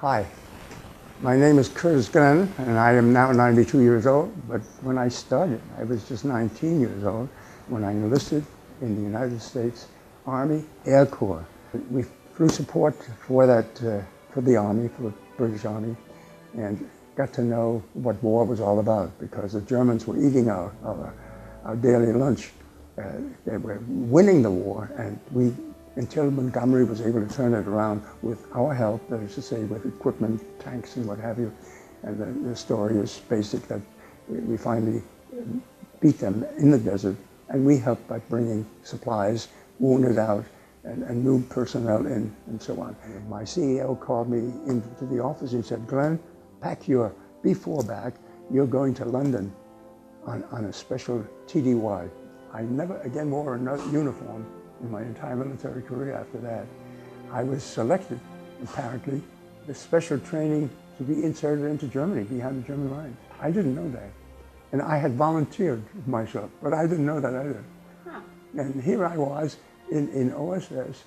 Hi, my name is Curtis Glenn, and I am now 92 years old, but when I started, I was just 19 years old when I enlisted in the United States Army Air Corps. We flew support for the Army, for the British Army, and got to know what war was all about, because the Germans were eating our daily lunch. They were winning the war, and until Montgomery was able to turn it around with our help, that is to say with equipment, tanks and what have you. And the story is basic, that we finally beat them in the desert, and we helped by bringing supplies, wounded out, and new personnel in, and so on. And my CEO called me into the office and said, "Glenn, pack your B4 bag, you're going to London on a special TDY." I never again wore another uniform in my entire military career after that. I was selected, apparently, the special training to be inserted into Germany, behind the German lines. I didn't know that. And I had volunteered myself, but I didn't know that either. Huh. And here I was in OSS,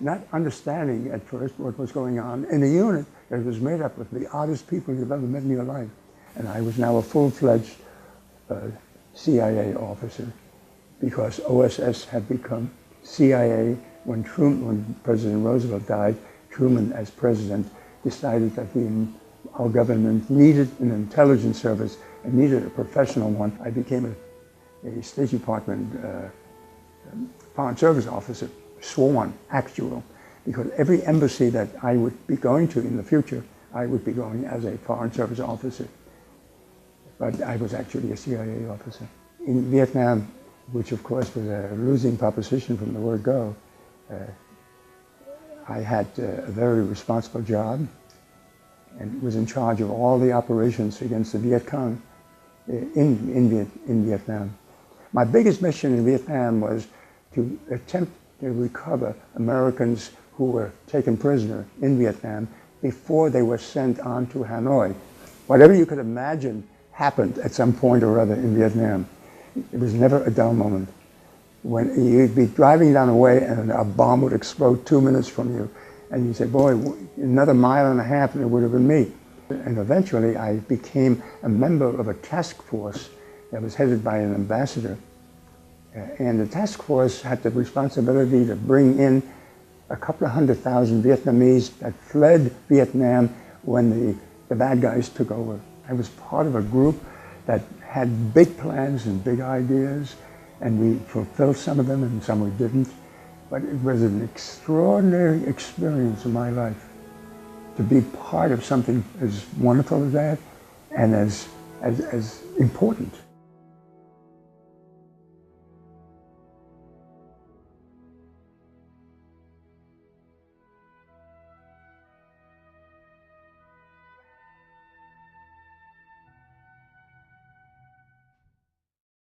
not understanding at first what was going on, in a unit that was made up of the oddest people you've ever met in your life. And I was now a full-fledged CIA officer, because OSS had become CIA when President Roosevelt died. Truman, as president, decided that our government needed an intelligence service and needed a professional one. I became a State Department Foreign Service officer, sworn, actual, because every embassy that I would be going to in the future, I would be going as a Foreign Service officer. But I was actually a CIA officer. In Vietnam, which of course was a losing proposition from the word go, I had a very responsible job and was in charge of all the operations against the Viet Cong in Vietnam. My biggest mission in Vietnam was to attempt to recover Americans who were taken prisoner in Vietnam before they were sent on to Hanoi. Whatever you could imagine happened at some point or other in Vietnam. It was never a dull moment. When you'd be driving down a way and a bomb would explode 2 minutes from you, and you'd say, boy, another mile and a half and it would have been me. And eventually I became a member of a task force that was headed by an ambassador. And the task force had the responsibility to bring in a couple of 100,000 Vietnamese that fled Vietnam when the bad guys took over. I was part of a group that had big plans and big ideas, and we fulfilled some of them and some we didn't. But it was an extraordinary experience in my life to be part of something as wonderful as that and as important.